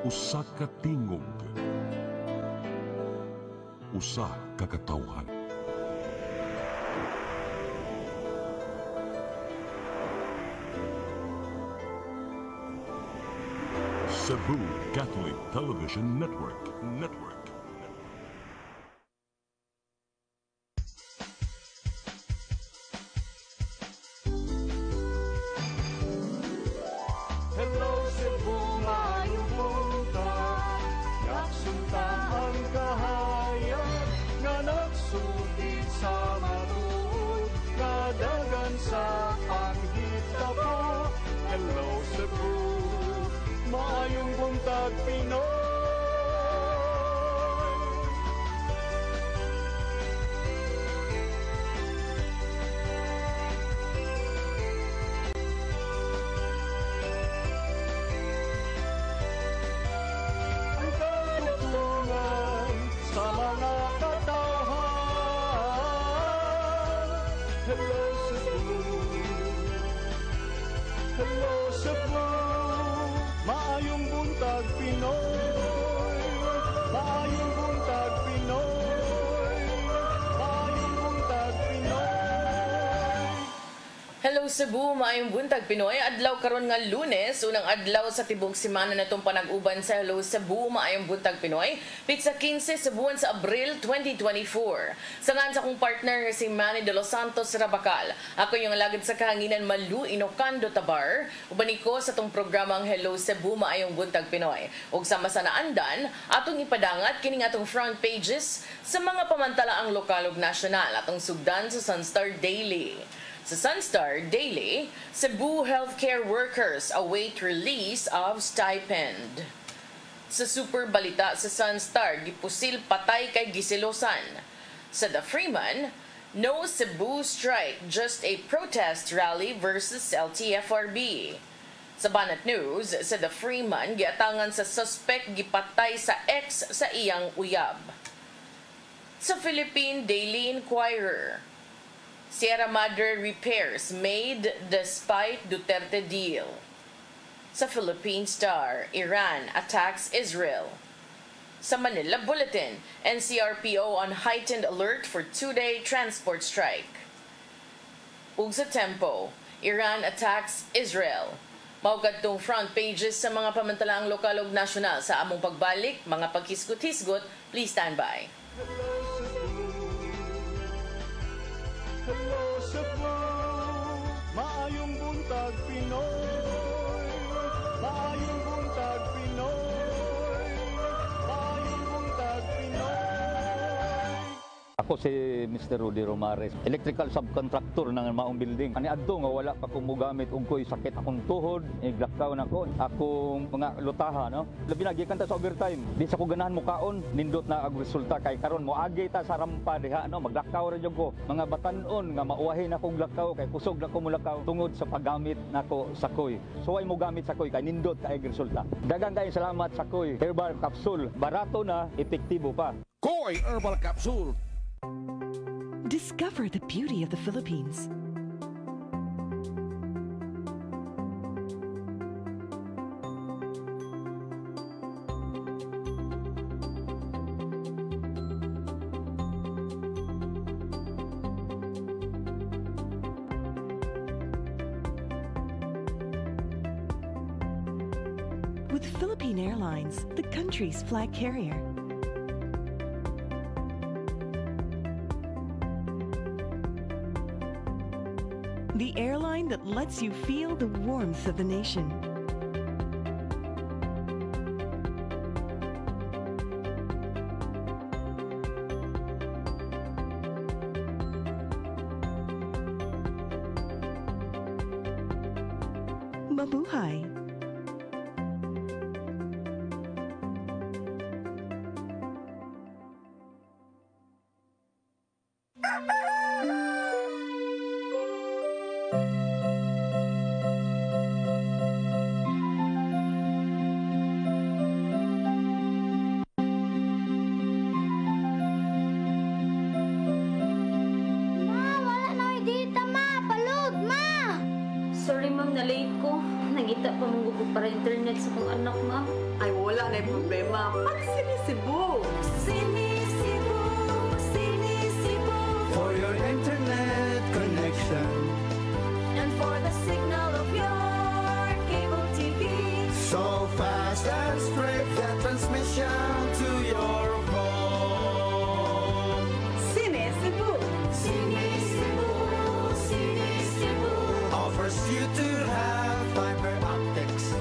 Usa ka tingog, usa ka katawhan. Cebu Catholic Television Network. Hello Cebu, maayong buntag. Yaksunta ang kahayag nga nagsulid sa matuod, kadagan sa panghitabo. Hello Cebu, maayong buntag Pinoy. Ang katutulungan sa mga katawhan. Hello Cebu, hello Cebu, maayong buntag Pinoy, maayong buntag Pinoy, maayong buntag Pinoy. Hello Cebu, maayong buntag Pinoy. Adlaw karon nga Lunes, unang adlaw sa tibok semana natong panag-uban sa Hello Cebu, maayong buntag Pinoy. Pitsa 15 sa buwan sa Abril 2024. Sangan sa akong partner si Manny de los Santos Rabacal. Ako yung alagad sa kahanginan Malu Inocando Tabar. Uban ko sa tong programang Hello Cebu, maayong buntag Pinoy. Ug sama sa naandan, atong ipadangat kining atong front pages sa mga pamantalaang lokal ug nasyonal atong sugdan sa Sunstar Daily. Sa Sunstar Daily, Cebu healthcare workers await release of stipend. Sa Super Balita sa Sunstar, gipusil patay kay gisilosan. Sa The Freeman, no Cebu strike, just a protest rally versus LTFRB. Sa Banat News, sa The Freeman, giatangan sa suspect gipatay sa ex sa iyang uyab. Sa Philippine Daily Inquirer, Sierra Madre repairs made despite Duterte deal. Sa Philippine Star, Iran attacks Israel. Sa Manila Bulletin, NCRPO on heightened alert for two-day transport strike. Ug sa Tempo, Iran attacks Israel. Maugad tong front pages sa mga pamantalaang lokal ug nasyonal. Sa among pagbalik, mga paghisgot-hisgot, please stand by. Hello Cebu, maayong buntag Pinoy, maayong buntag Pinoy, maayong buntag Pinoy. Ako si Mr. Rudy Romares, electrical subcontractor ng maong building. Ani adto nga wala pa ko mogamit og ko'y sakit akong tuhod, iglakaw na ko, akong mga lutaha, no. Labi na gikan ta sa overtime. Di sa ko ganahan mo kaon, nindot na ang resulta kay karon mo agi ta sa rampa diha, no, maglakaw ra jud ko. Mga batan-on nga mauwahin akong lakaw kay kusog na ko mulakaw tungod sa paggamit nako sa koy. So ay mo gamit sa koy kay nindot kay resulta. Daghang kay salamat sa koy herbal capsule. Barato na, epektibo pa. Koy Herbal Capsule. Discover the beauty of the Philippines. With Philippine Airlines, the country's flag carrier. The airline that lets you feel the warmth of the nation. Mabuhay! Sorry ma'am, na-late ko. Nagita pa mangugod para internet sa kong anak, ma'am. Ay, wala na yung problema. Pag sinisibo. Sinisibo, sinisibo. For your internet connection. And for the signal of your cable TV. So fast and straight, the transmission to your home. Sinisibo. Sinisibo, sinisibo. Offers you to have fiber optics.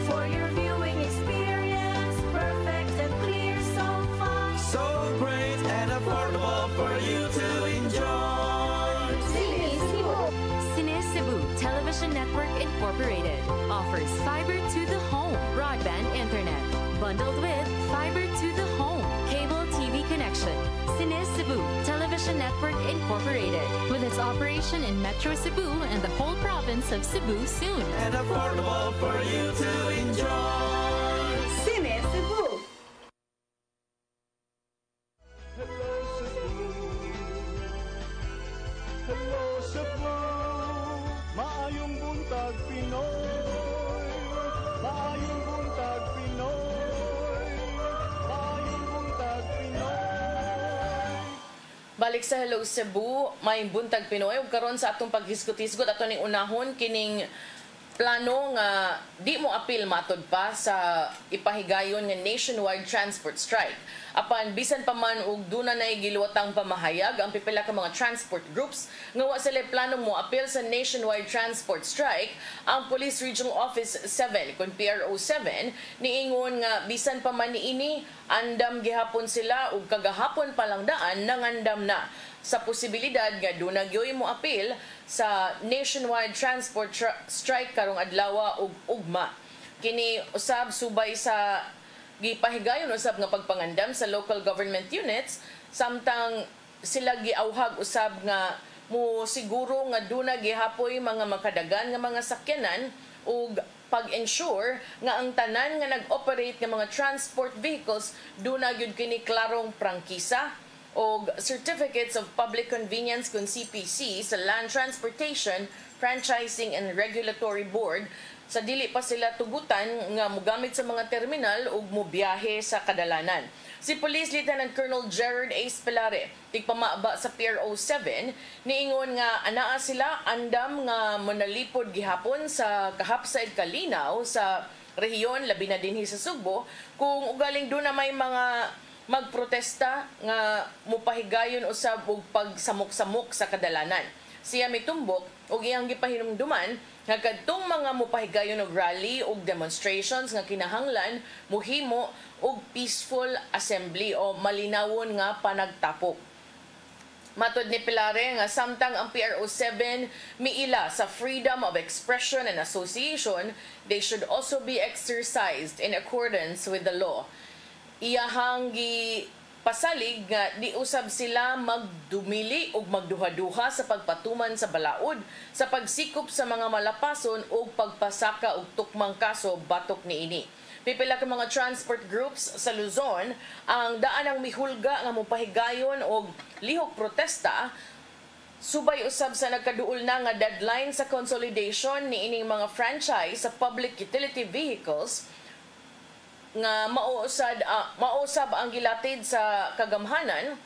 For your viewing experience, perfect and clear, so fast. So great and affordable for you to enjoy. Sinisibo. Cine Cebu Television Network Incorporated offers fiber to the home broadband internet bundled with fiber to the home cable TV connection. Cine Cebu Television Network Incorporated with its operation in Metro Cebu and the whole province of Cebu soon. And affordable for you to enjoy. Sinisibo. Hello Cebu, hello Cebu, maayong buntag Pinoy, maayong buntag Pinoy, maayong buntag Pinoy. Balik sa Hello Cebu, may buntag Pinoy ug karon sa atong paghisgot-hisgot ato ning unahon kining plano nga di mo apil matod pa sa ipahigayon nga nationwide transport strike. Apan bisan pa man og duna nay giluwatang pamahayag ang pipila ka mga transport groups nga wa sila planong mo apil sa nationwide transport strike, ang Police Regional Office 7 kun PRO 7 niingon nga bisan pa man niini andam gihapon sila ug kagahapon pa lang daan nangandam na sa posibilidad nga duna gyoy mo apil sa nationwide transport strike karong adlaw ug ugma. Kini usab subay sa gipahigayon usab nga pagpangandam sa local government units samtang sila giawhag usab nga mo siguro nga duna gihapoy mga makadagan nga mga sakyanan ug pag-ensure nga ang tanan nga nag-operate nga mga transport vehicles duna gyud kini klarong prangkisa o Certificates of Public Convenience kung CPC sa Land Transportation, Franchising and Regulatory Board sa dili pa sila tugutan nga mogamit sa mga terminal ug mobiyahe sa kadalanan. Si Police Lieutenant Colonel Gerard A. Spilare, tigpamaba sa PRO 7, niingon nga anaa sila andam nga manalipod gihapon sa kahapsay kalinaw sa rehiyon labi na dinhi sa Sugbo kung ugaling doon na may mga magprotesta nga mupahigayon usab og pagsamok-samok sa kadalanan. Siya mitumbok og iyang gipahinumduman nga kadtong mga mupahigayon og rally og demonstrations nga kinahanglan muhimo og peaceful assembly o malinawon nga panagtapok. Matod ni Pilare nga samtang ang PRO 7 miila sa freedom of expression and association, they should also be exercised in accordance with the law. Iyahang pasalig nga di usab sila magdumili o magduha-duha sa pagpatuman sa balaod sa pagsikop sa mga malapason o pagpasaka og tukmang kaso batok niini. Pipila ka mga transport groups sa Luzon ang daan ang mihulga nga mopahigayon og lihok protesta subay usab sa nagkaduol na nga deadline sa consolidation niining mga franchise sa public utility vehicles nga mausab ang gilatid sa kagamhanan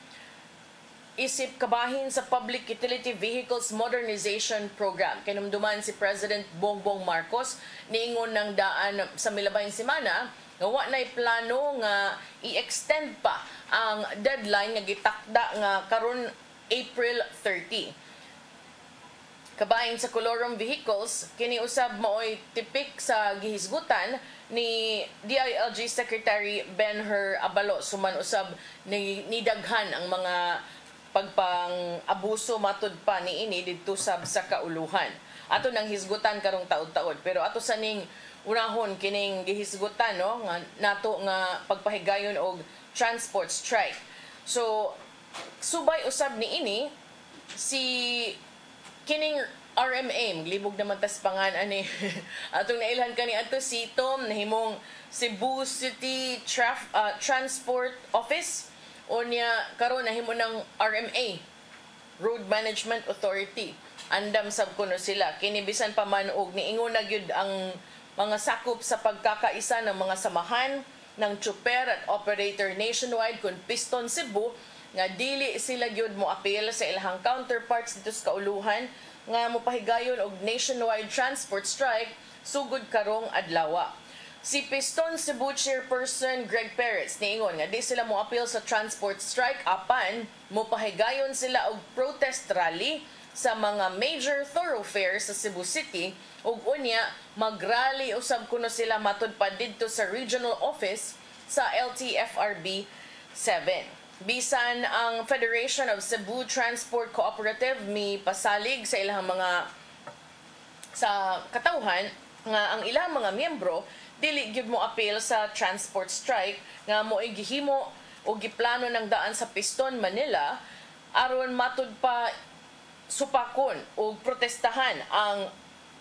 isip kabahin sa Public Utility Vehicles Modernization Program. Kinumduman si President Bongbong Marcos niingon ng daan sa milabayng semana nga wa nay plano nga i-extend pa ang deadline nga gitakda nga karon April 30. Kabahin sa colorum vehicles, kini usab maoy tipik sa gihisgutan ni DILG Secretary Ben-Hur Abalo. Suman usab nidaghan ang mga pagpang-abuso matud pa niini didto sab sa kauluhan. Ato nang hisgutan karong taud-taud, pero ato sa ning unahon kining gihisgutan no nga nato nga pagpahigayon og transport strike. So subay usab niini si kining RMA, libog naman tas pangan ani. Atong nailhan kani ato si Tom nahimong Cebu City Transport Office o niya karon nahimo ng RMA, Road Management Authority. Andam sab kuno sila kini bisan pa man og niingon na gyud ang mga sakop sa pagkakaisa ng mga samahan ng tsuper at operator nationwide kun Piston Cebu nga dili sila gyud mo appeal sa ilahang counterparts dito sa kauluhan nga mopahigayon og nationwide transport strike sugod karong adlaw. Si Piston Cebu Chairperson Greg Perez niingon nga di sila mo appeal sa transport strike apan mopahigayon sila og protest rally sa mga major thoroughfares sa Cebu City ug unya magrally usab kuno sila matud pa didto sa regional office sa LTFRB 7. Bisan ang Federation of Cebu Transport Cooperative mi pasalig sa ilang mga sa katawhan nga ang ilang mga miyembro dili gyud mo appeal sa transport strike nga mo'y gihimo o giplano ng daan sa Piston Manila aron matud pa supakon o protestahan ang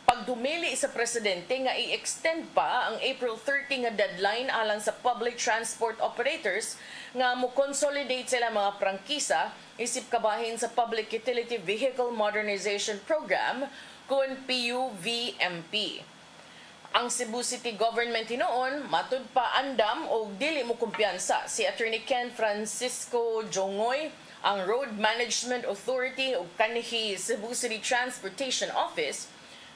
pagdumili sa presidente nga i-extend pa ang April 30 nga deadline alang sa public transport operators nga mo consolidate sila mga prangkisa isip kabahin sa Public Utility Vehicle Modernization Program kun PUVMP. Ang Cebu City Government hinoon matud pa andam o dili mo kumpiyansa si Attorney Ken Francisco Jongoy ang Road Management Authority o kanhi Cebu City Transportation Office.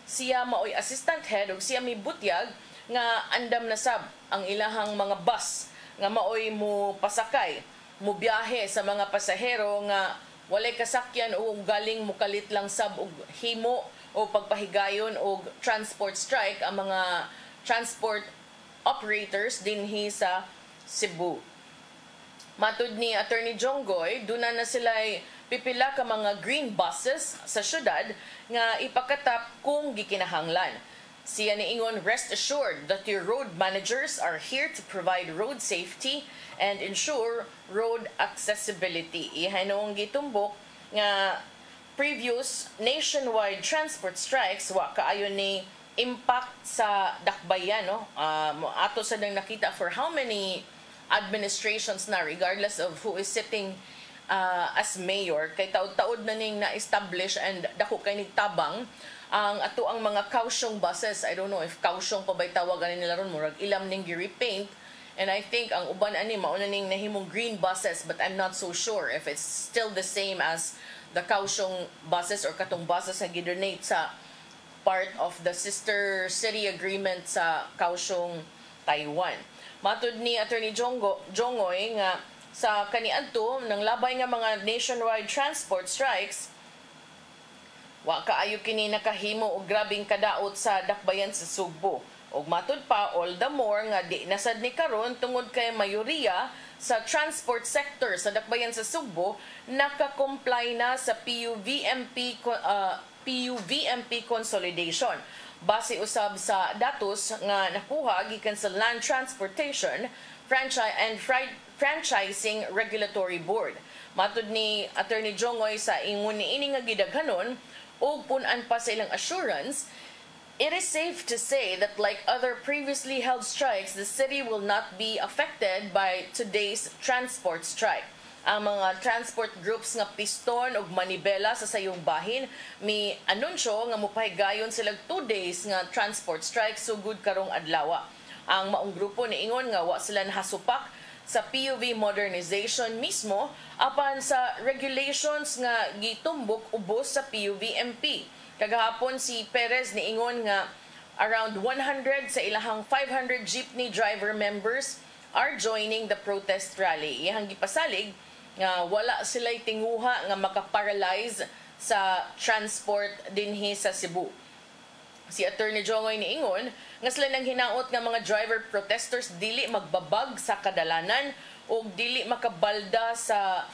Siya maoy assistant head o siya may butyag nga andam na sab ang ilahang mga bus nga maoy mo pasakay, mo biyahe sa mga pasahero nga walay kasakyan o galing mukalit lang sab og himo o pagpahigayon og transport strike ang mga transport operators dinhi sa Cebu. Matud ni Attorney Jonggoy, duna na sila pipila ka mga green buses sa syudad nga ipakatap kung gikinahanglan. Siya niingon, rest assured that your road managers are here to provide road safety and ensure road accessibility. Ihanong gitumbok nga previous nationwide transport strikes wa kaayo ni impact sa dakbayan, no? Ato sa nang nakita for how many administrations na regardless of who is sitting as mayor kay taud-taud na ning na-establish and dako kay nigtabang ang ato ang mga kausyong buses. I don't know if kausyong pa ba'y tawagan nila ron murag ilam ning gi-repaint and I think ang uban ani mauna ning nahimong green buses but I'm not so sure if it's still the same as the kausyong buses or katong buses nga gidonate sa part of the sister city agreement sa kausyong Taiwan. Matud ni Attorney Jongoy nga sa kaniadto ng labay nga mga nationwide transport strikes wa kaayo kini nakahimo og grabing kadaot sa dakbayan sa Sugbo. Og matud pa all the more nga di nasad ni karon tungod kay mayoriya sa transport sector sa dakbayan sa Sugbo naka-comply na sa PUVMP consolidation. Base usab sa datos nga nakuha gikan sa Land Transportation Franchising Regulatory Board. Matud ni Attorney Jongoy sa ingon niini nga gidaghanon og pun-an pa sa ilang assurance, it is safe to say that like other previously held strikes, the city will not be affected by today's transport strike. Ang mga transport groups nga Piston ug Manibela sa sayong bahin mi anunsyo nga mopahigayon sila 2 days nga transport strike sugod karong adlaw. Ang maong grupo niingon nga wa sila nahasupak sa PUV modernization mismo apan sa regulations nga gitumbok ubos sa PUVMP. Kagahapon si Perez niingon nga around 100 sa ilahang 500 jeepney driver members are joining the protest rally. Iyang gipasalig nga wala sila'y tinguha nga makaparalyze sa transport dinhi sa Cebu. Si Attorney Jongoy niingon nga sila nang hinaot nga mga driver protesters dili magbabag sa kadalanan o dili makabalda sa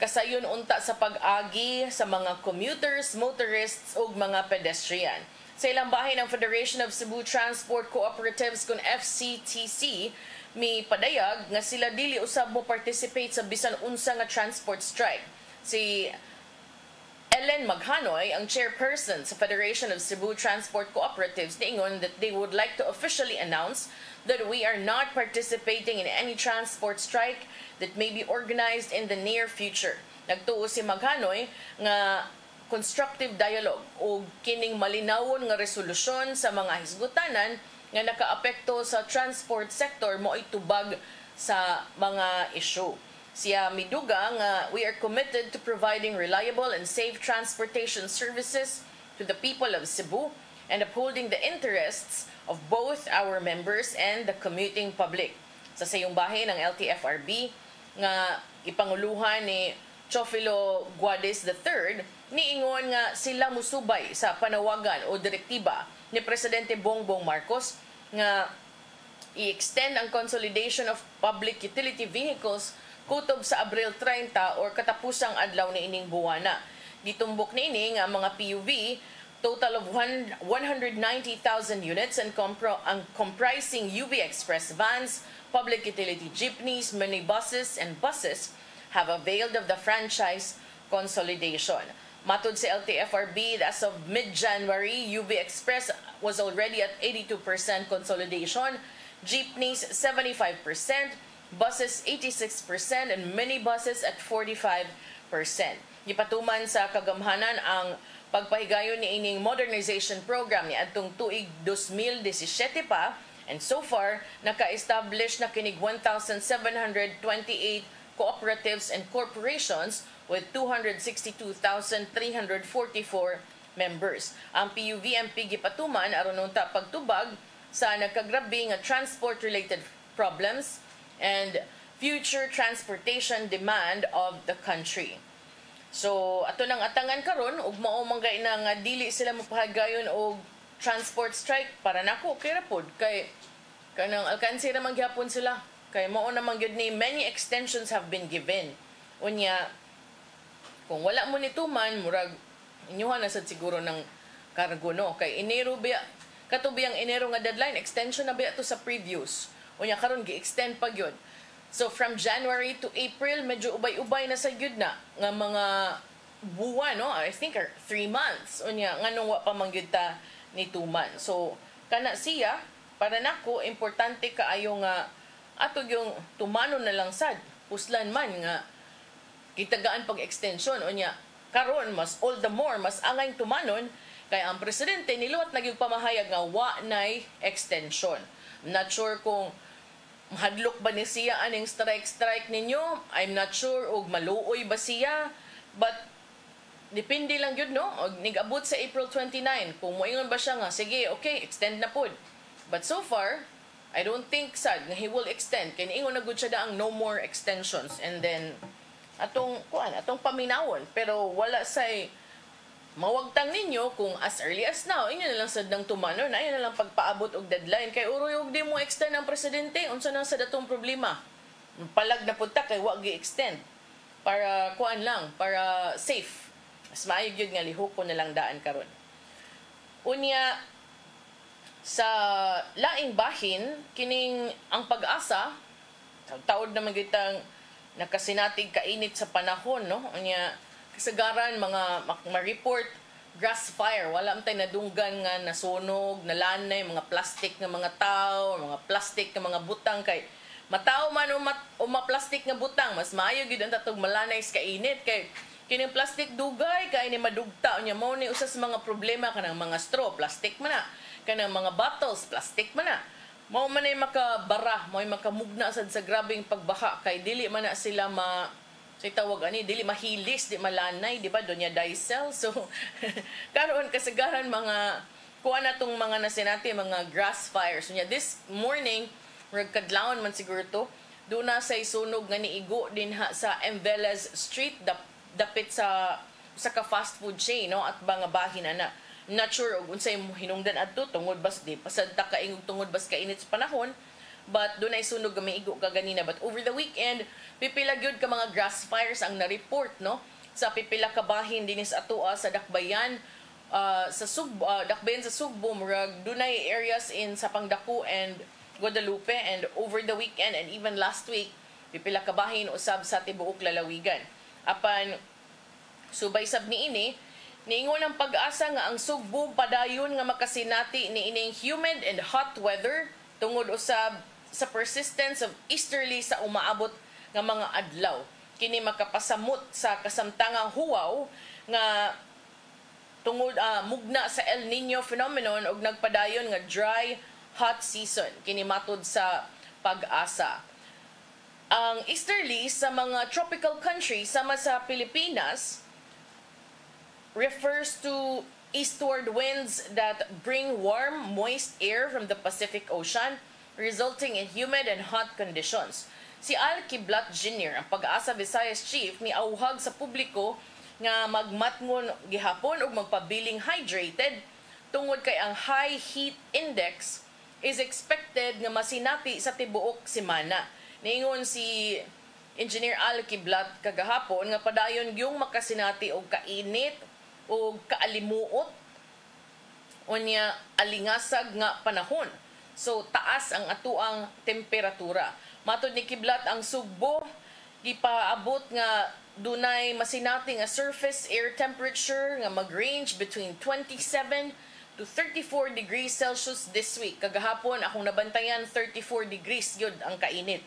kasayon unta sa pag-agi sa mga commuters, motorists ug mga pedestrian. Sa ilang bahin ng Federation of Cebu Transport Cooperatives kun FCTC mi padayag nga sila dili usab mo participate sa bisan unsa nga transport strike. Si Ellen Maghanoy, ang chairperson sa Federation of Cebu Transport Cooperatives, niingon that they would like to officially announce that we are not participating in any transport strike that may be organized in the near future. Nagtuo si Maghanoy nga constructive dialogue o kining malinawon nga resolusyon sa mga hisgutanan nga nakaapekto sa transport sector mo itubag sa mga issue. Siya miduga nga we are committed to providing reliable and safe transportation services to the people of Cebu and upholding the interests of both our members and the commuting public. Sa sayong bahin ng LTFRB nga ipanguluhan ni Chofilo Guades III, niingon nga sila musubay sa panawagan o direktiba ni Presidente Bongbong Marcos nga i-extend ang consolidation of public utility vehicles kutob sa Abril 30 or katapusang adlaw ni ining buwana. Gitumbok niini nga mga PUV total of 190,000 units and comprising UV Express vans, public utility jeepneys, minibuses, and buses have availed of the franchise consolidation. Matud sa LTFRB, as of mid-January, UV Express was already at 82% consolidation, jeepneys 75%, buses 86%, and minibuses at 45%. Gipatuman sa kagamhanan ang pagpahigayon ni ining modernization program ni adtong tuig 2017 pa, and so far naka-establish na kinig 1,728 cooperatives and corporations with 262,344 members. Ang PUVMP gipatuman aron unta pagtubag sa nagkagrabe nga transport-related problems and future transportation demand of the country. So, ato nang atangan karon ug mao manggay na nga dili sila mapahagayon og transport strike para nako kay rapod kay kanang alkansi ra man gyapon sila kay mao na man gyud ni many extensions have been given. Unya kung wala mo nituman murag inyuhan na sad siguro ng kargo no kay Enero biya katubi ang Enero nga deadline extension na biya to sa previous. Unya karon gi-extend pa gyud. So from January to April medyo ubay-ubay na sa gyud na nga mga buwan no I think 3 months unya nganong wa pa man gyud ta nituman. So kana siya para nako importante kaayo nga ato yung tumanon na lang sad puslan man nga kitagaan pag-extension unya karon mas all the more mas angay tumanon kay ang presidente niluwat na gyud pamahayag nga wa nay extension. I'm not sure kung mahadlok ba ni siya aning strike ninyo. I'm not sure og maluoy ba siya, but depende lang gyud no og nigabot sa April 29 kung moingon ba siya nga sige okay extend na pud. But so far I don't think sad nga he will extend kay niingon na gud siya daang no more extensions and then atong paminawon pero wala say mawagtang ninyo kung as early as now inyo na lang sad nang tumanon na na lang pagpaabot og deadline kay uroy og di mo extend ang presidente unsa na sa datong problema palag na punta kay wa gi-extend para para safe mas maayo gyud nga lihokon na lang daan karon. Unya sa laing bahin kining ang pag-asa taud naman gitang nakasinatig kainit sa panahon no unya kasagaran mga ma-report grass fire wala man tay nadunggan nga nasunog nalanay mga plastic nga mga tao mga plastic nga mga butang kay mataw man o ma-plastic nga butang mas maayo gid ang tatog malanay sa kainit kay kining plastic dugay kay ni madugta unya mao ni usa sa mga problema kanang mga straw plastic man na kanang mga bottles plastic man na mao man ay makabara mao ay makamugna sad sa grabeng pagbaha kay dili man na sila say tawag ani dili mahilis di malanay di ba donya diesel so karon kasagaran mga kuha na tong mga nasinati mga grass fires unya this morning kadlawon man siguro to do na say sunog nga niigo din ha sa Envelas Street dapit sa ka fast food chain no at mga bahin na not sure og unsay hinungdan adto tungod bas di pasad ta kaingog tungod bas kainit sa panahon but doon ay sunog nga maigo ka ganina but over the weekend pipila gyud ka mga grass fires ang na-report no sa pipila ka bahin dinis atoa sa Dakbayan sa Sugbo Dakbayan sa Sugbo murag dunay areas in Sapangdako and Guadalupe and over the weekend and even last week pipila ka bahin usab sa tibuok lalawigan apan subay sab niini niingon ang pag-asa nga ang Sugbo padayon nga makasinati ni ining humid and hot weather tungod usab sa persistence of easterly sa umaabot nga mga adlaw. Kini makapasamot sa kasamtangang huwaw nga tungod mugna sa El Nino phenomenon og nagpadayon nga dry hot season kinimatod sa pag-asa. Ang easterly sa mga tropical countries sama sa Pilipinas refers to eastward winds that bring warm, moist air from the Pacific Ocean, resulting in humid and hot conditions. Si Al Kiblat Jr., ang Pag-asa Visayas Chief, miauhag sa publiko nga magmatngon gihapon ug magpabiling hydrated tungod kay ang high heat index is expected nga masinati sa tibuok semana. Niingon si Engineer Al Kiblat kagahapon nga padayon yung makasinati og kainit o kaalimuot o niya alingasag nga panahon. So taas ang atuang temperatura. Matod ni Kiblat ang Sugbo gipaabot nga dunay masinati nga surface air temperature nga mag-range between 27 to 34 degrees Celsius this week. Kagahapon akong nabantayan 34 degrees yun ang kainit.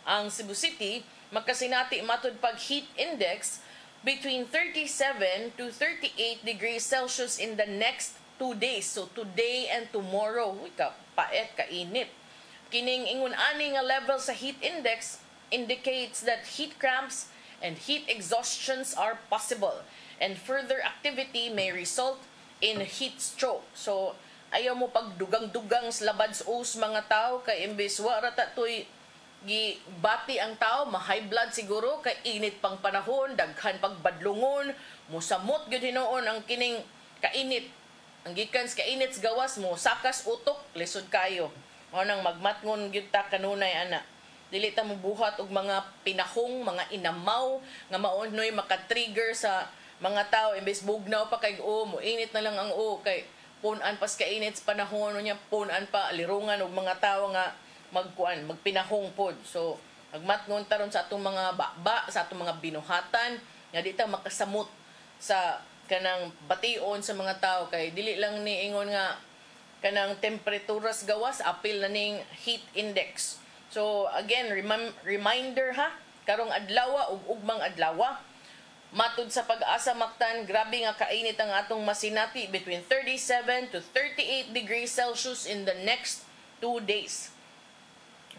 Ang Cebu City makasinati matod pag heat index between 37 to 38 degrees Celsius in the next 2 days. So today and tomorrow, paet, kainit. Kining ingon ani nga level sa heat index indicates that heat cramps and heat exhaustions are possible and further activity may result in heat stroke. So ayaw mo pagdugang-dugang sa labad sa mga tao kay imbes wara ta toy gibati ang tao, ma-high blood siguro kay init pang panahon, daghan pagbadlungon, musamot gyud hinoon ang kining kainit. Ang gikan sa kainit sa gawas mo, sakas utok, lisod kayo. Mao nang magmatngon gyud ta kanunay ana. Dili ta mo buhat og mga pinahong, mga inamaw nga maonoy maka-trigger sa mga tao imbes bugnaw pa kay mo init na lang ang kay punan pas kainit sa panahon nya, punan pa alirungan og mga tao nga magpinahong pod. So magmatngon taron sa atong mga baba, sa atong mga binuhatan nga di ta makasamot sa kanang bation sa mga tao kay dili lang ni ingon nga kanang temperaturas gawas apil na ning heat index. So again, reminder ha, karong adlaw ug ugmang adlaw matud sa Pag-asa Mactan, grabe nga kainit ang atong masinati between 37 to 38 degrees Celsius in the next 2 days.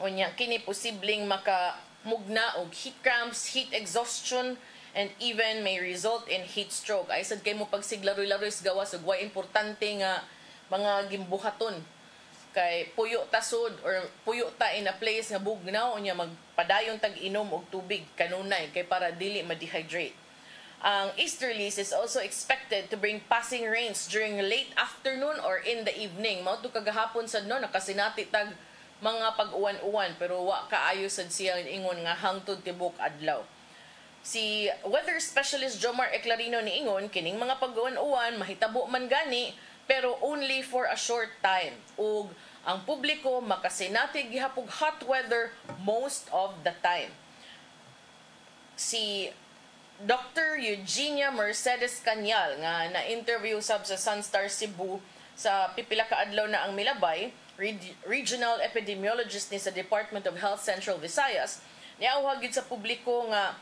Unya kini posibleng makamugna og heat cramps, heat exhaustion, and even may result in heat stroke. Ay sad kay mo pagsiglaroy-laroy sa gawas ug way importante nga mga gimbuhaton kay puyo tasod or puyo ta in a place nga bugnaw unya magpadayon tag inom og tubig kanunay kay para dili ma-dehydrate. Ang easterlies is also expected to bring passing rains during late afternoon or in the evening. Mao to kagahapon sad no nakasinati tag mga pag-uwan-uwan pero wa kaayo sad siya ingon nga hangtod tibok adlaw. Si weather specialist Jomar Eclarino niingon kining mga pag-uwan-uwan mahitabo man gani pero only for a short time ug ang publiko makasinati gihapog hot weather most of the time. Si Dr. Eugenia Mercedes Cañal nga na-interview sab sa Sunstar Cebu sa pipila ka adlaw na ang milabay, regional epidemiologist ni sa Department of Health Central Visayas, niauhag gid sa publiko nga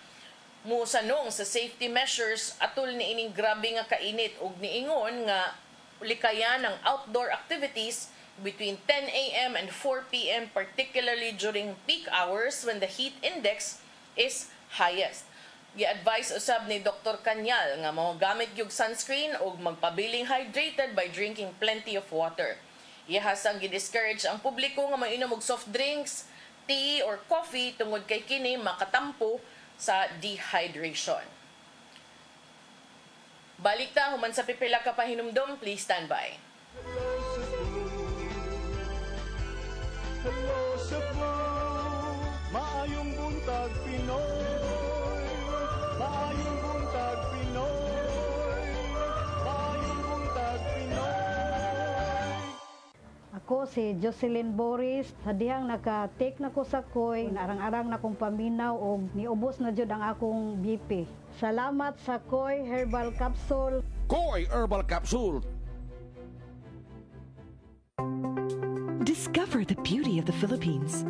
musanong sa safety measures atol ni ining grabe nga kainit ug niingon nga likayan ng outdoor activities between 10 a.m. and 4 p.m. particularly during peak hours when the heat index is highest. Gi-advise usab ni Dr. Cañal nga mogamit gyud sunscreen ug magpabiling hydrated by drinking plenty of water. Ihasang gi-discourage ang publiko nga mainom og soft drinks, tea or coffee tungod kay kini makatampo sa dehydration. Balik ta human sa pipila ka pahinumdom, please stand by. Hello Cebu, maayong buntag Pinoy. Maayong buntag Pinoy. Maayong buntag Pinoy. Ako si Jocelyn Boris, hadihang naka-take na ko sa koy, narang-arang na kong paminaw o niubos na jud ang akong BP. Salamat sa Koy Herbal Capsule. Koy Herbal Capsule. Discover the beauty of the Philippines.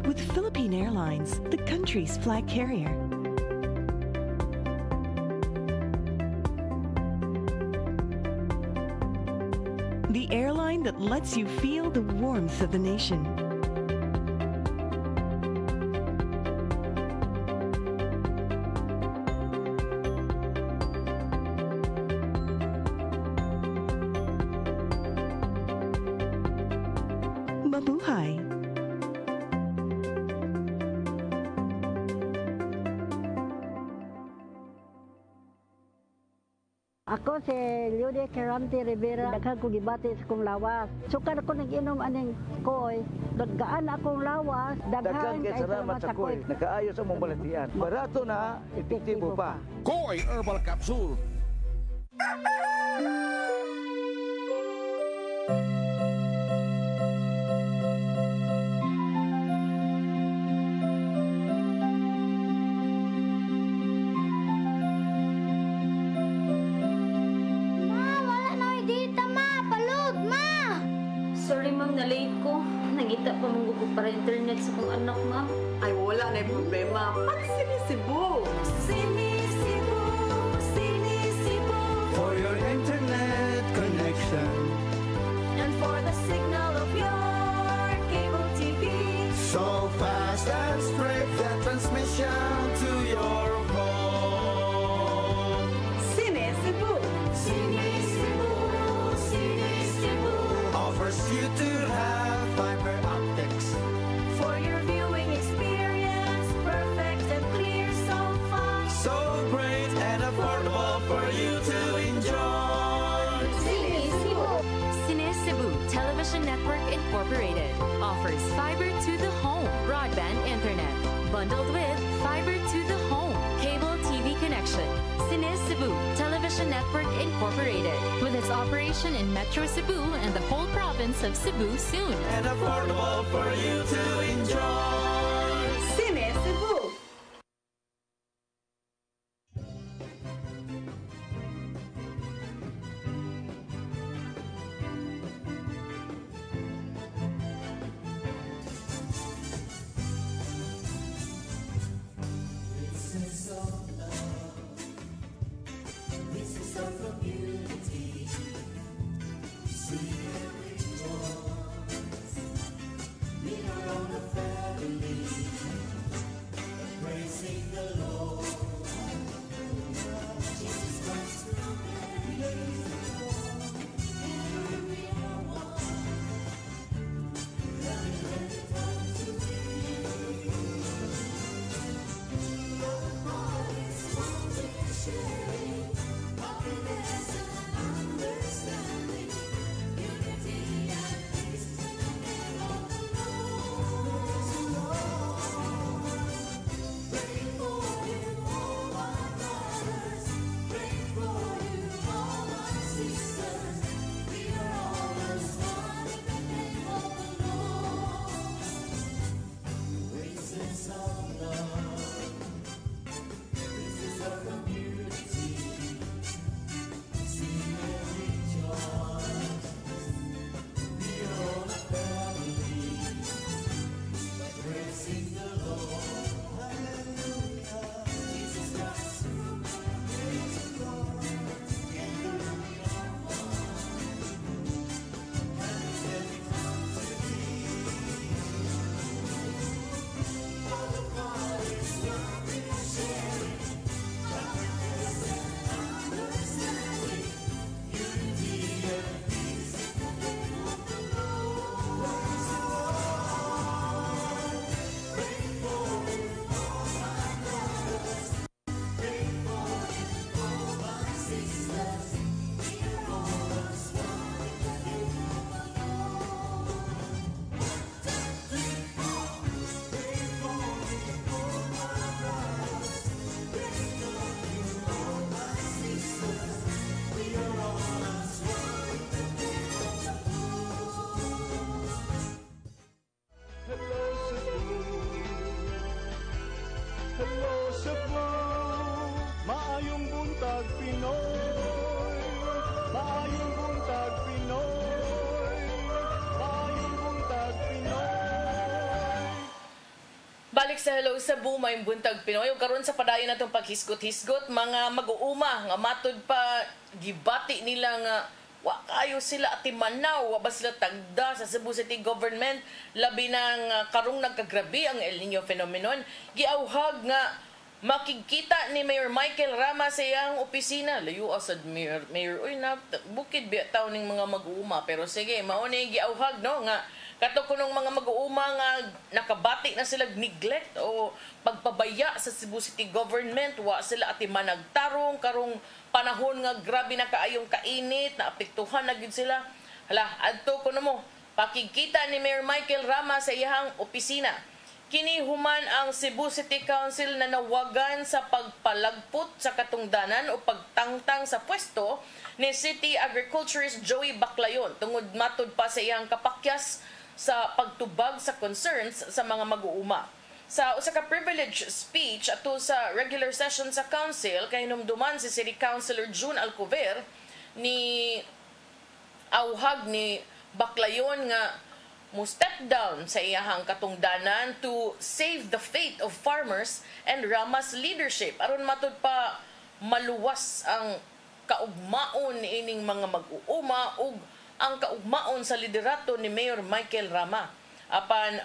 with Philippine Airlines, the country's flag carrier. The airline that lets you feel the warmth of the nation. Mabuhay! Ako si Leody Carante Rivera, daghan ko gibati sa kong lawas. Sukad ako nag-inom aning koy, daggaan akong lawas, daghan kay salamat sa koy. Nakaayos ang mong balatian. Barato na, epektibo pa. Koy Herbal Capsule. Sorry ma'am, na-late ko. Nangita pa mong gusto para internet sa kong anak ma'am. Ay, wala na yung problema. Pag-sinisibo! Sinisibo, sinisibo. For your internet connection. And for the signal of your cable TV. So fast and straight, that transmission to your phone. Sinisibo! Sinisibo, sinisibo. Offers you to have fiber optics. For your viewing experience, perfect and clear, so fine. So great and affordable for you to enjoy. Sinisibo. Cines Cebu Television Network Incorporated offers fiber to the home broadband internet bundled with fiber to the home cable TV connection. Cines Cebu Television Network Incorporated with its operation in Metro Cebu and the whole province of Cebu soon. And affordable for you to enjoy. Sinisibo! We are all a family. sa Hello Cebu, may buntag Pinoy. O karon sa padayon natong paghisgot-hisgot, mga mag-uuma nga matod pa gibati nila nga wa kayo sila atimanaw, wa ba sila tagda sa Cebu City government, labi nang karong nagkagrabe ang El Nino phenomenon. Giauhag nga makikita ni Mayor Michael Rama sa iyang opisina. Layo asad Mayor, uy na bukid biya taw ning mga mag-uuma, pero sige, mao ni giauhag no nga kato kunong mga mag-uuma nga nakabati na sila neglect o pagpabaya sa Cebu City government, wa sila atiman nagtarong karong panahon nga grabe na kaayong kainit, naapektuhan na gid sila. Hala, adto kuno mo pakikita ni Mayor Michael Rama sa iyang opisina. Kini human ang Cebu City Council na nawagan sa pagpalagpot sa katungdanan o pagtangtang sa pwesto ni City Agriculturist Joey Baclayon tungod matod pa sa iyang kapakyas sa pagtubag sa concerns sa mga mag-uuma. Sa usa ka privilege speech ato sa regular session sa council kay hinumduman si City Councilor June Alcover ni auhag ni Baclayon nga mo step down sa iyahang katungdanan to save the fate of farmers and Rama's leadership aron matud pa maluwas ang kaugmaon ining mga mag-uuma ug ang kaugmaon sa liderato ni Mayor Michael Rama. Apan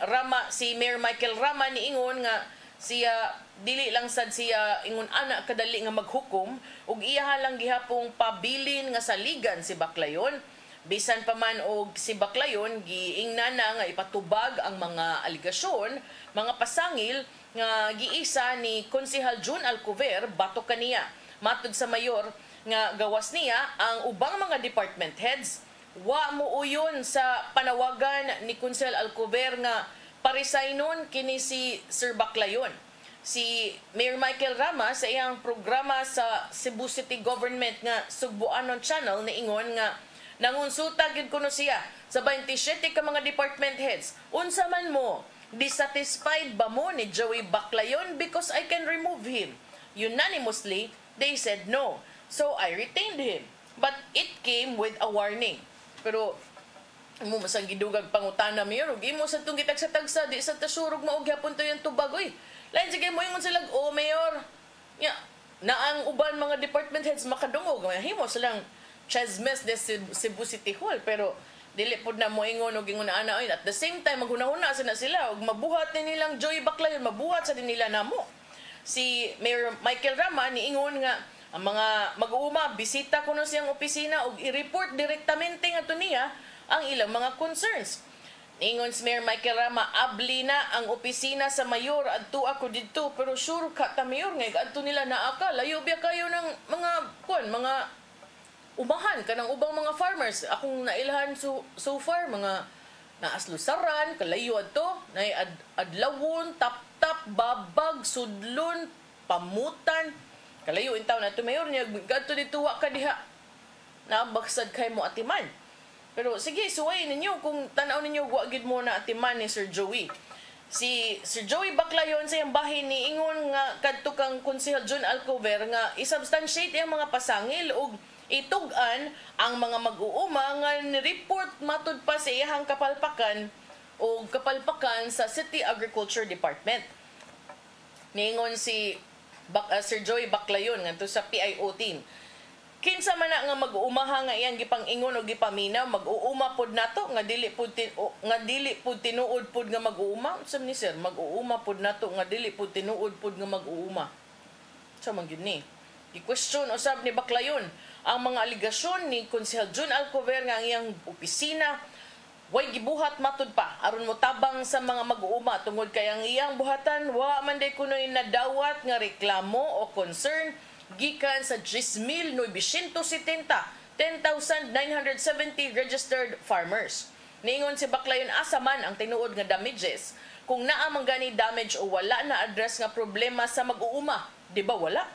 si Mayor Michael Rama niingon nga siya dili lang sad siya ingon ana kadali nga maghukom ug iya lang gihapong pabilin nga saligan si Baclayon. Bisan pa man og si Baclayon giingnan na nga ipatubag ang mga aligasyon, mga pasangil nga giisa ni Konsehal June Alcover batok kaniya. Matud sa mayor nga gawas niya ang ubang mga department heads wa mo uyon sa panawagan ni Konsehal Alcover nga parisaynon kini si Sir Baclayon. Si Mayor Michael Rama sa iyang programa sa Cebu City Government nga Sugbuanon Channel niingon nga nangunsulta gid kuno siya sa 27 ka mga department heads. Unsa man mo, dissatisfied ba mo ni Joey Baclayon because I can remove him? Unanimously, they said no. So I retained him. But it came with a warning. Pero mo masang gidugag pangutana mayor ug imo sa tong gitagsa-tagsa di sa tasurog maog gyapon to yung tubag oy. Lain sige mo ingon sila o mayor. Ya, na ang uban mga department heads makadungog himo silang Chesmes de Cebu City Hall pero dili pud na mo ingon og ingon ana oy at the same time maghunahuna sila ug mabuhat ni nilang Joey Baclayon mabuhat sa nila namo. Si Mayor Michael Rama niingon nga ang mga mag-uuma bisita kuno siyang opisina ug i-report direktamente ngadto niya ang ilang mga concerns. Niingon si Mayor Michael Rama, abli na ang opisina sa mayor adto ako didto pero sure ka ta mayor nga adto nila naaka layo biya kayo ng mga umahan kanang ubang mga farmers. Akong nailhan so far mga naaslusaran kalayo adto nay adlawon tap-tap babag sudlon pamutan kalayo intaw na ito mayor niya gadto dito wa ka diha nabagsad kay mo atiman. Pero sige suway ninyo kung tan-aw ninyo wa gid mo na atiman ni Sir Joey. Si Sir Joey Baclayon sa iyang bahin ni ingon nga kadto kang Konsehal June Alcover nga isubstantiate ang mga pasangil ug itugan ang mga mag-uuma nga ni-report matud pa sa iyang kapalpakan o kapalpakan sa City Agriculture Department. Niingon si Sir Joey Baclayon ngadto sa PIO team. Kinsa man nga mag-uumaha nga iyang gipang-ingon o gipaminaw mag-uuma pod nato nga dili pod tinuod pod nga mag-uuma. Unsa ni sir mag-uuma pod nato nga dili pod tinuod pod nga mag-uuma. Sa man gyud ni. Gi-question usab ni Baclayon ang mga aligasyon ni Konsehal June Alcover nga ang iyang opisina way gibuhat matud pa aron mo tabang sa mga mag-uuma tungod kay ang iyang buhatan wa man day kunoy nadawat nga reklamo o concern gikan sa 10,970 10,970 registered farmers. Niingon si Baclayon asa man ang tinuod nga damages kung naa man gani damage o wala na address nga problema sa mag-uuma, di ba wala?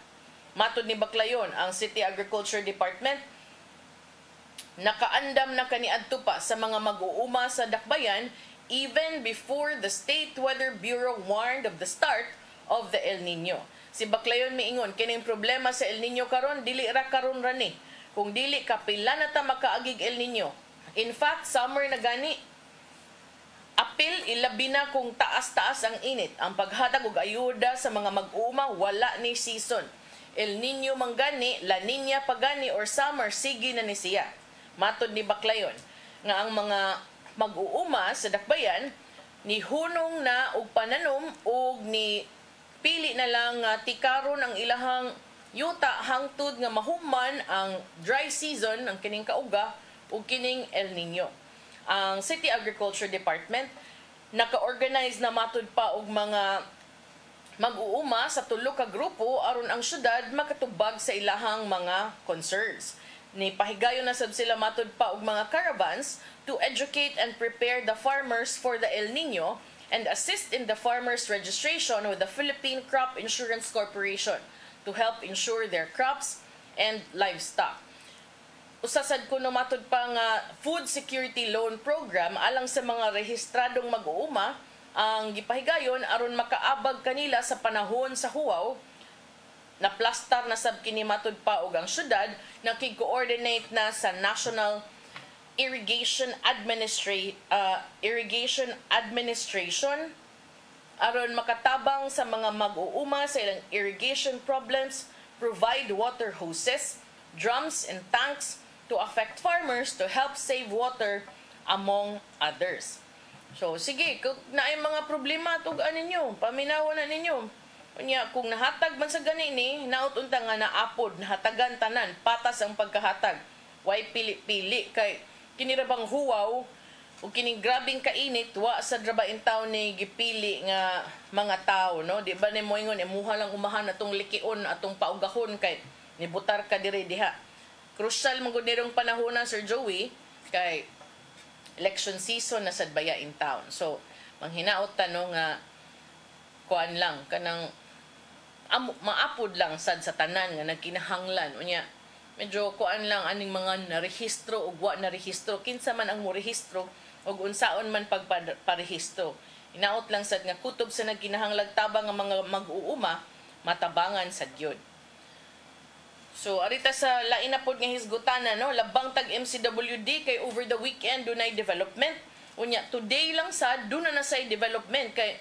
Matud ni Baclayon ang City Agriculture Department nakaandam na kaniadto pa sa mga mag-uuma sa dakbayan even before the State Weather Bureau warned of the start of the El Nino. Si Baclayon miingon kining problema sa El Nino karon dili ra karon ra ni. Kung dili kapila na ta makaagig El Nino. In fact, summer na gani Apil ilabi na kung taas-taas ang init. Ang paghatag og ayuda sa mga mag-uuma wala ni season. El Nino manggani, La Nina pagani or summer sige na ni siya. Matod ni Baclayon nga ang mga mag-uuma sa dakbayan ni hunong na og pananom og ni pili na lang tikaron ang ilahang yuta hangtod nga mahuman ang dry season ang kining kauga ug kining El Nino. Ang City Agriculture Department naka-organize na matud pa og mga mag-uuma sa tulo ka grupo aron ang syudad makatubag sa ilahang mga concerns. Ni pahigayon na sab sila matud pa og mga caravans to educate and prepare the farmers for the El Nino and assist in the farmers' registration with the Philippine Crop Insurance Corporation to help insure their crops and livestock. Usasad ko no matud pa nga food security loan program alang sa mga rehistradong mag-uuma ang gipahigayon aron makaabag kanila sa panahon sa huwaw. Na plastar na sab kini matud pa og ang syudad nakig-coordinate na sa National Irrigation Administration aron makatabang sa mga mag-uuma sa ilang irrigation problems, provide water hoses, drums and tanks to affect farmers to help save water among others. So sige, kung naay mga problema tugan ninyo, paminawan na ninyo. Unya kung nahatag man sa ganini, naot unta nga naapod, nahatagan tanan, patas ang pagkahatag. Way pili-pili kay kini ra bang huwaw ug kining grabing kainit wa sa drabain taw ni gipili nga mga tawo, no? Di ba ni moingon imuha lang umahan atong likion atong paugahon kay nibutar ka diri diha. Crucial man gud nirong panahona Sir Joey kay election season na sad baya in town. So manghinaot tanong nga kuan lang kanang maapod lang sad sa tanan nga nagkinahanglan unya medyo kuan lang aning mga narehistro ug wa narehistro kinsa man ang mo rehistro ug unsaon man pagparehistro. Inaot lang sad nga kutob sa nagkinahanglag tabang nga mga mag-uuma matabangan sad gyud. So arita sa lain na pod nga hisgutana, no, labang tag MCWD kay over the weekend dunay development. Unya today lang sad duna na say development kay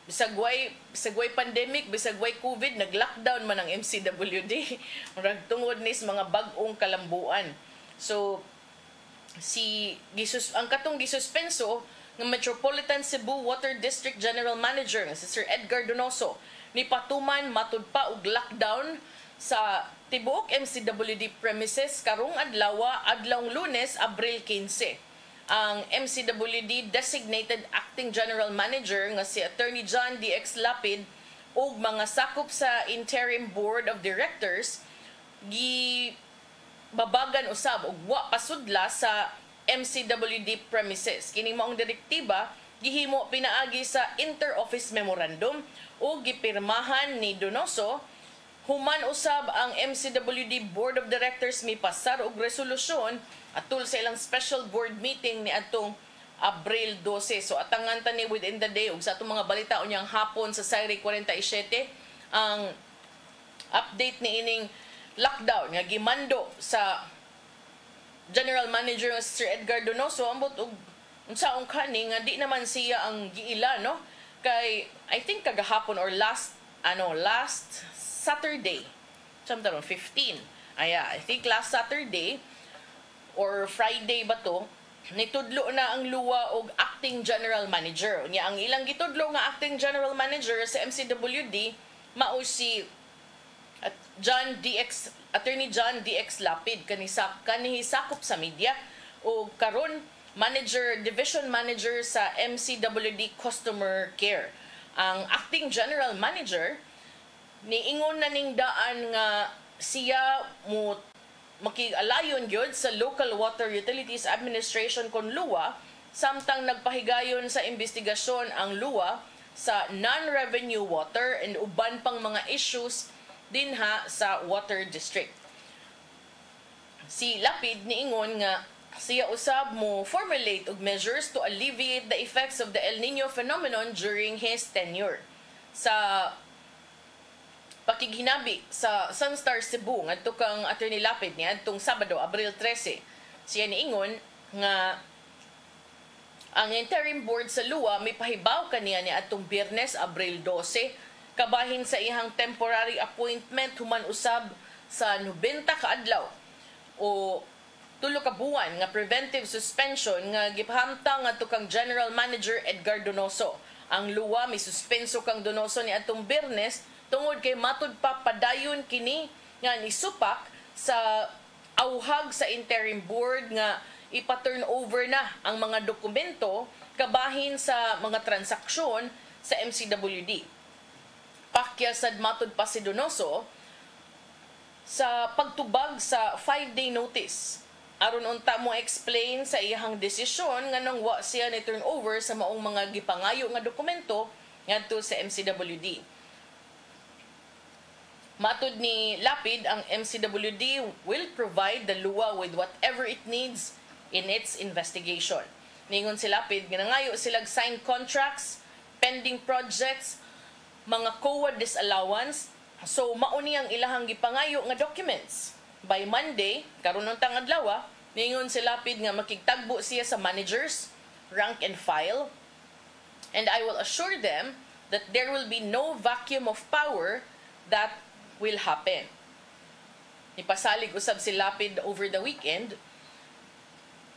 bisag way pandemic, bisag way COVID, nag-lockdown man ang MCWD. Murag tungod nis mga bag-ong kalambuan. So ang katong gisuspenso ng Metropolitan Cebu Water District General Manager si Sir Edgar Donoso ni patuman matud pa og lockdown sa tibuok MCWD premises karong adlawng Lunes, Abril 15. Ang MCWD designated acting general manager nga si Attorney John D.X. Lapid ug mga sakop sa interim board of directors babagan usab og wa pasudla sa MCWD premises. Kining maong direktiba gihimo pinaagi sa inter-office memorandum o gipirmahan ni Donoso. Human usab ang MCWD Board of Directors mipasar og resolusyon atul sa ilang special board meeting ni atong Abril 12. So atangan ta ni within the day ug sa atong mga balita unyang hapon sa Sairi 47 ang update ni ining lockdown nga gimando sa General Manager Sir Edgar Donoso ambot og unsaon kani nga di naman siya ang giila, no? Kay I think kagahapon or last Saturday, sometime 15. I think last Saturday or Friday ba to, nitudlo na ang luwa og acting general manager. Nya ang ilang gitudlo nga acting general manager sa MCWD mao si Attorney John D.X. Lapid kanihi sakop sa media o karon division manager sa MCWD Customer Care. Ang acting general manager niingon na ning daan nga siya mo makig-alayon gyud sa Local Water Utilities Administration kon LUWA samtang nagpahigayon sa investigasyon ang LUWA sa non-revenue water and uban pang mga issues dinha sa water district. Si Lapid niingon nga siya usab mo formulate og measures to alleviate the effects of the El Nino phenomenon during his tenure. Sa pakighinabi sa Sunstar Cebu ngadto kang Attorney Lapid ni adtong Sabado, Abril 13, siya niingon nga Ang interim board sa LUA may pahibaw kaniya ni atong Biyernes, Abril 12, kabahin sa ihang temporary appointment human usab sa 90 ka adlaw o 3 ka buwan nga preventive suspension nga gipahamtang ngadto kang General Manager Edgar Donoso. Ang LUA may suspenso kang Donoso ni atong Biyernes tungod kay matud pa padayon kini nga nisupak sa auhag sa interim board nga ipa-turn over na ang mga dokumento kabahin sa mga transaksyon sa MCWD. Pakya sad matud pa si Donoso sa pagtubag sa 5-day notice. Aron unta mo explain sa iyang desisyon nga nang wa siya ni turn over sa maong mga gipangayo nga dokumento ngadto sa MCWD. Matud ni Lapid, ang MCWD will provide the LUA with whatever it needs in its investigation. Ningon si Lapid, ginangayo silang signed contracts, pending projects, mga COA disallowance, so mauni ang ilahang gipangayo nga documents. By Monday, karon ng tangadlaw, ningon si Lapid nga makigtagbo siya sa managers, rank and file, and I will assure them that there will be no vacuum of power that will happen. Nipasalig usab si Lapid over the weekend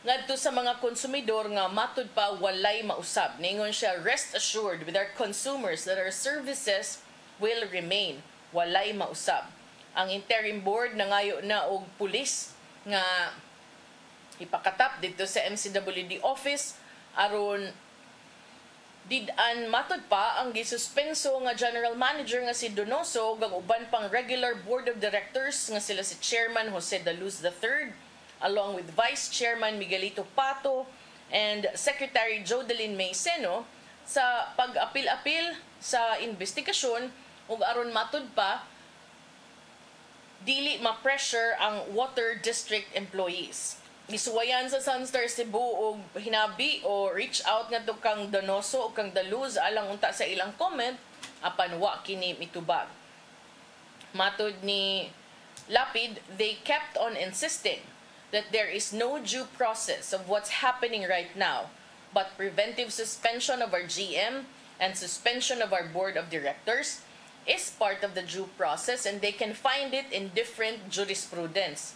ngadto sa mga konsumidor nga matud pa walay mausab. Ningon siya, rest assured with our consumers that our services will remain walay mausab. Ang interim board nangayo na og pulis nga ipakatap dito sa MCWD office aron did-an matud pa ang gisuspenso nga general manager nga si Donoso ug uban pang regular board of directors nga sila si Chairman Jose Daluz III along with Vice Chairman Miguelito Pato and Secretary Jodeline May Seno sa pag-apil-apil sa investigasyon ug aron matud pa dili ma-pressure ang water district employees. Gisuwayan sa Sunstar Cebu og hinabi o reach out ngadto kang Donoso o kang Daluz alang unta sa ilang comment apan wa kini mitubag. Matud ni Lapid, they kept on insisting that there is no due process of what's happening right now, but preventive suspension of our GM and suspension of our board of directors is part of the due process and they can find it in different jurisprudence.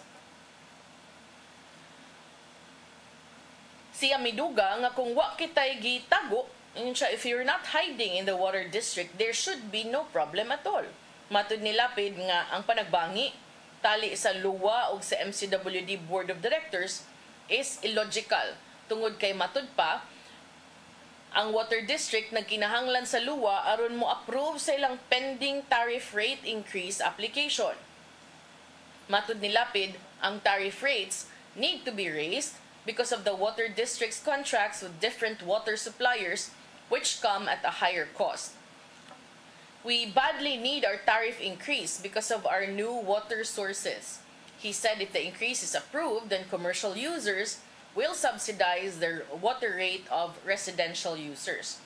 Siya miduga nga kung wa kitay gitago, if you're not hiding in the water district, there should be no problem at all. Matud ni Lapid nga ang panagbangi tali sa LUA o sa MCWD Board of Directors is illogical. Tungod kay matud pa, ang water district nagkinahanglan sa LUA aron mo approve sa ilang pending tariff rate increase application. Matud ni Lapid, ang tariff rates need to be raised because of the water district's contracts with different water suppliers which come at a higher cost. We badly need our tariff increase because of our new water sources. He said if the increase is approved, then commercial users will subsidize the water rate of residential users.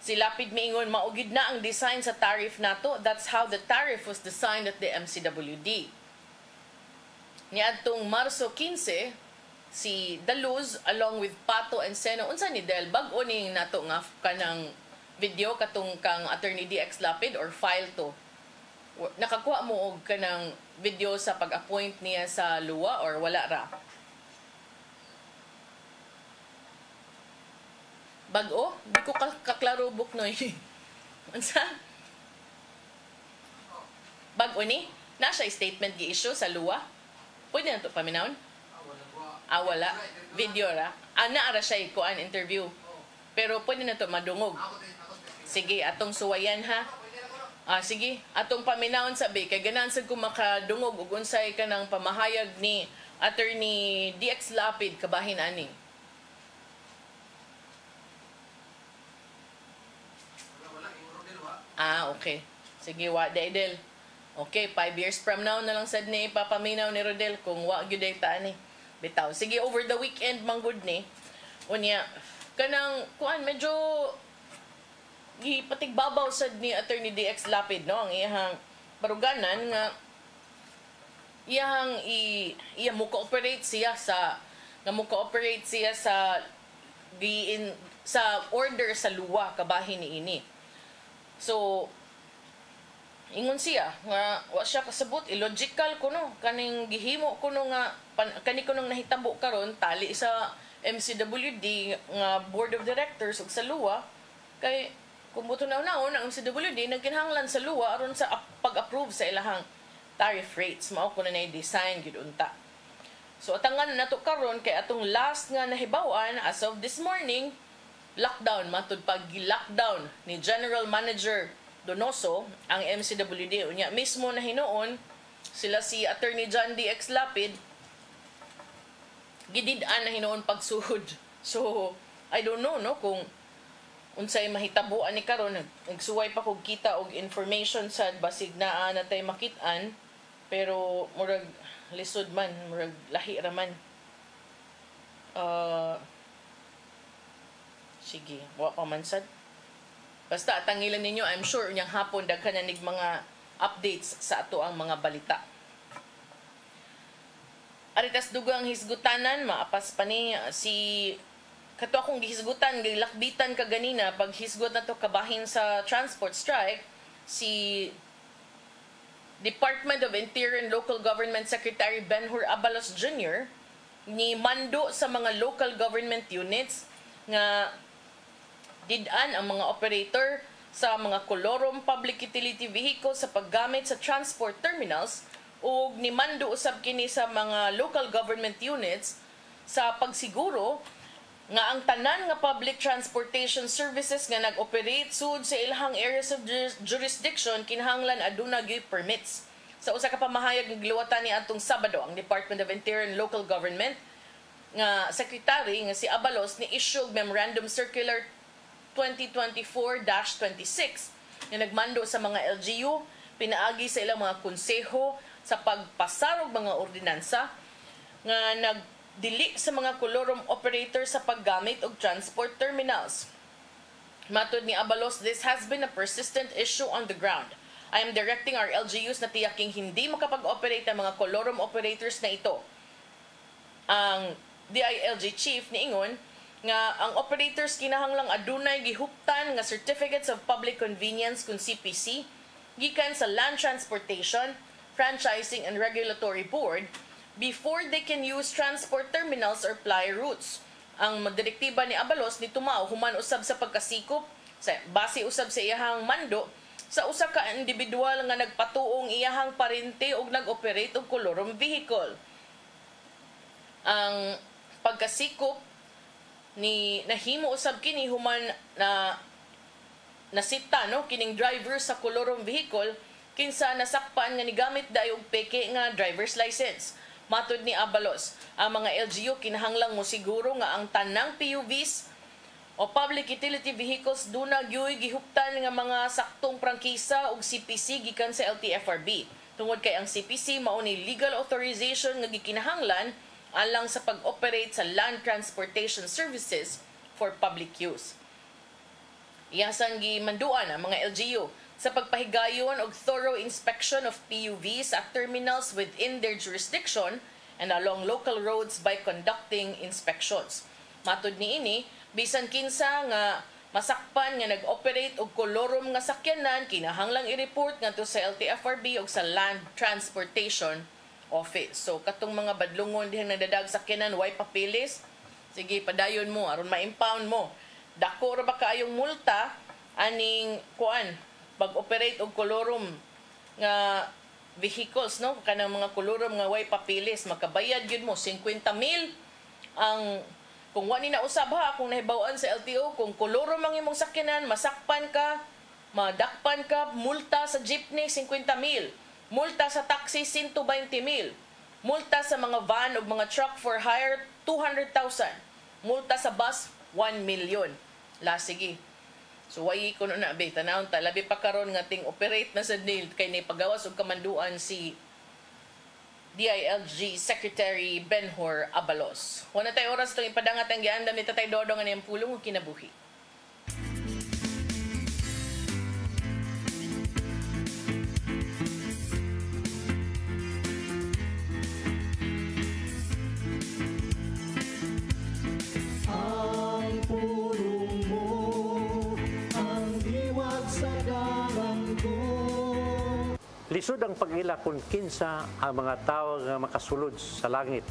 Si Lapid miingon, maugid na ang design sa tariff nato. That's how the tariff was designed at the MCWD. Niadtong Marso 15, si Daluz along with Pato and Seno, unsa ni Del, bag-o ning nato nga kanang video katong kang Attorney DX Lapid or file to. Nakakuha mo og kanang video sa pag-appoint niya sa LUA or wala ra? Bag-o? Di ko kaklaro buknoy. Unsa? Bag-o ni? Na siya statement gi-issue sa LUA? Pwede na ito paminawon? Wala. Video ra. Naara siya ikuan interview. Pero pwede na ito madungog. Sige, atong suwayan ha. Sige, atong paminawon sabi. Kaya ganahan sa kung makadungog ug unsay ka ng pamahayag ni Attorney DX Lapid kabahin ani. Okay. Sige, wa Del. Okay, 5 years from now na lang sad ni papaminaw ni Rodel kung wa gyud ta ni. Bitaw. Sige, over the weekend manggod ni. Unya, kanang kuan medyo gipatigbabaw sad ni Attorney DX Lapid no ang iyang baruganan nga iya mo cooperate siya sa sa order sa luwa kabahin niini. So ingon siya nga wa siya kasabot, illogical kuno kaning gihimo kuno nga kani kuno nahitabo karon tali sa MCWD nga board of directors ug sa luwa kay kung buto naon ang MCWD nagkinahanglan sa luwa aron sa pag-approve sa ilahang tariff rates mao kuno na design gyud unta. So atangan nato karon kay atong last nga nahibaw-an as of this morning lockdown matud pag gi-lockdown ni General Manager Donoso ang MCWD unya mismo na hinuon sila si Attorney John D. X. Lapid gidid-an na hinuon pagsuhod. So I don't know no kung unsay mahitabuan ni karon nagsuway pa kog kita og information sad basig naa natay makit-an pero murag lisod man murag lahi ra man. Sige, wa pa man sad. Basta tangilan ninyo, I'm sure unyang hapon daghan na nig mga updates sa ato ang mga balita. Aritas dugang hisgutanan, maapas pa ni si kato akong gihisgutan, gilakbitan ka ganina pag hisgot na to kabahin sa transport strike, si Department of Interior and Local Government Secretary Benhur Abalos Jr. ni mando sa mga local government units nga did-an ang mga operator sa mga kolorom public utility vehicle sa paggamit sa transport terminals ug nimando usab kini sa mga local government units sa pagsiguro nga ang tanan nga public transportation services nga nag-operate sud sa ilahang areas of jurisdiction kinahanglan aduna gyud permits. Sa usa ka pamahayag nga giluwatan ni atong Sabado ang Department of Interior and Local Government nga secretary nga si Abalos ni issue Memorandum Circular 2024-26 na nagmando sa mga LGU, pinaagi sa ilang mga konseho sa pagpasarog mga ordinansa nga nagdili sa mga kolorom operator sa paggamit og transport terminals. Matud ni Abalos, this has been a persistent issue on the ground. I am directing our LGUs na tiyaking hindi makapag-operate ang mga kolorom operators na ito. Ang DILG chief niingon nga ang operators kinahanglang adunay gihuptan nga Certificates of Public Convenience kung CPC gikan sa Land Transportation, Franchising and Regulatory Board before they can use transport terminals or fly routes. Ang direktiba ni Abalos ni tumaw human usab sa pagkasikop sa base usab sa iyahang mando sa usa ka individual nga nagpatuong iyahang parente og nag-operate og kolorom vehicle. Ang pagkasikop ni nahimo usab kini human na nasita no kining driver sa kolorom vehicle kinsa nasakpan nga nigamit dayon og peke nga driver's license. Matud ni Abalos, ang mga LGU kinahanglang mo siguro nga ang tanang PUVs o public utility vehicles duna gyoy gihuptan nga mga saktong prangkisa og CPC gikan sa LTFRB. Tungod kay ang CPC mao ni legal authorization nga gikinahanglan alang sa pag-operate sa land transportation services for public use. Iyasan gimanduan ang mga LGU sa pagpahigayon og thorough inspection of PUVs at terminals within their jurisdiction and along local roads by conducting inspections. Matud niini, bisan kinsa nga masakpan nga nag-operate og kolorom nga sakyanan kinahanglang i-report ngadto sa LTFRB og sa Land Transportation Office. So katong mga badlungon dihang nagdadag sakyanan way papilis, sige padayon mo aron ma-impound mo. Dako ra ba kaayong multa aning kuan pag-operate og kolorom nga vehicles no kanang mga kolorom nga way papilis makabayad gyud mo 50,000 ang kung wani na usab ha kung nahibaw-an sa LTO kung kolorom ang imong sakyanan masakpan ka madakpan ka multa sa jeepney 50,000 multa sa taxi 120,000 multa sa mga van ug mga truck for hire 200,000 multa sa bus 1 million la sige. So way kuno na be tanawon ta labi pa karon nga ting operate na sa nil kay ni pagawas og kamanduan si DILG Secretary Benhur Abalos. Wala tay oras tong ipadangat ang giandam ni Tatay Dodong nga niyang pulong ug kinabuhi. Ang Lisod ang pag-ila kung kinsa ang mga tao nga makasulod sa langit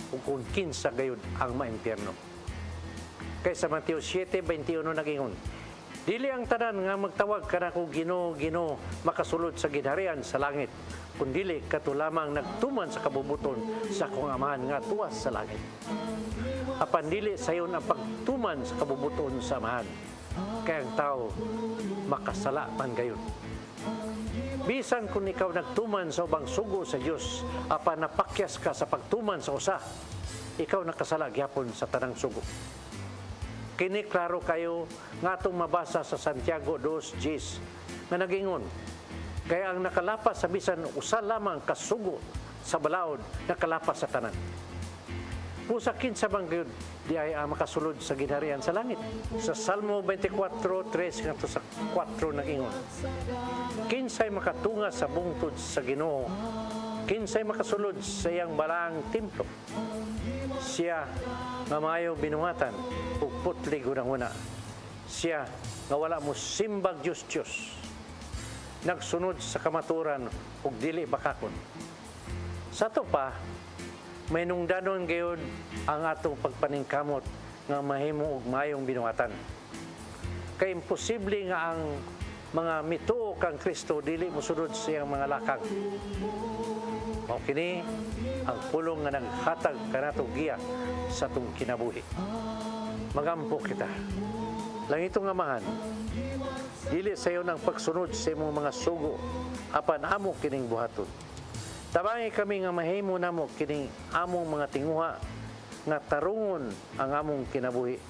o kung kinsa gayud ang maimpyerno. Kay sa Mateo 7:21 nagingon, dili ang tanan nga magtawag kanako Ginoo, Ginoo makasulod sa ginharian sa langit, kundili kato lamang nagtuman sa kabubuton sa akong Amahan nga tuwas sa langit. Apan dili sayon ang pagtuman sa kabubuton sa Amahan, kay ang tao makasala man gayon. Bisan kung ikaw nagtuman sa ubang sugo sa Dios, apan napakyas ka sa pagtuman sa usa, ikaw nakasala gyapon sa tanang sugo. Kini klaro kayo nga atong mabasa sa Santiago 2:10 nga nagingon, kaya ang nakalapas sa bisan usa lamang kasugo sa balaod nakalapas sa tanan. Pusa kinsa bang gyud di ay makasulod sa ginharian sa langit. Sa Salmo 24:3 ngadto sa 4 nagingon, kinsay makatunga sa bungtod sa Ginoo, kinsay makasulod sa iyang balaang templo. Siya nga maayo binuhatan ug putli gunang-una. Siya nga wala mo simbag Diyos, nagsunod sa kamaturan ug dili bakakon. Sa to pa, may nungdanon gayon ang atong pagpaningkamot nga mahimo og mayong binuhatan. Kay imposible nga ang mga mituo kang Kristo dili mosunod sa iyang mga lakang. Mao kini ang pulong nga naghatag kanato giya sa atong kinabuhi. Magampo kita. Langitong Amahan, dili sayo ng pagsunod sa imong mga sugo apan amo kining buhaton. Tabangi kami nga mahimo namo kining among mga tinguha nga tarungon ang among kinabuhi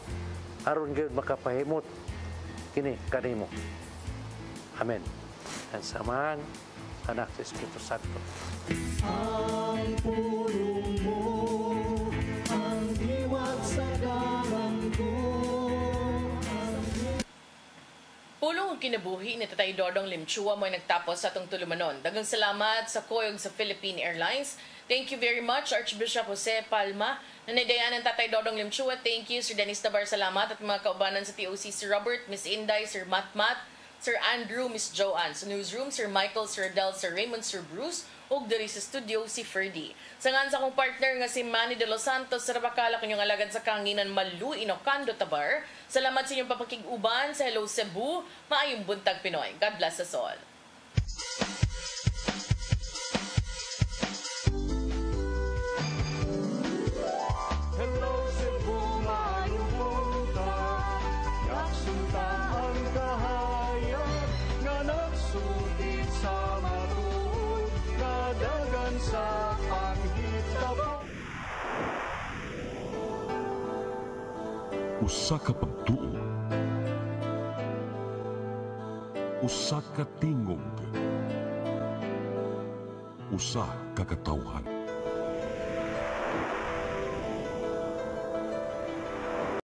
aron gyud makapahimot kini kanimo. Amen. Ang Samahan, Anak sa Espiritu Santo. Ang pulong mo, ang diwat sa dalan ko. Pulong kinabuhi ni Tatay Dodong Limchua mo nagtapos sa atong tulumanon. Daghang salamat sa koyog sa Philippine Airlines. Thank you very much, Archbishop Jose Palma. Nanaydayan ng Tatay Dodong Limchua. Thank you, Sir Dennis Tabar. Salamat at mga kaubanan sa TOC, Sir Robert, Miss Inday, Sir Matmat, Sir Andrew, Miss Joanne. Sa newsroom, Sir Michael, Sir Del, Sir Raymond, Sir Bruce, ug diri sa studio si Ferdy. Sangan sa akong partner nga si Manny De Los Santos, sa Rabakala kanyang alagad sa Kanginan Malu, Inocando, Tabar. Salamat sa inyong papakig-uban sa Hello Cebu. Maayong buntag Pinoy. God bless us all. Hello Cebu, maayong buntag. Nagsunta ang kahayag nga nagsulit sa matuod, nadagan sa panghitabo. Usa ka pagtuo, usa ka tingog, usa ka katawhan.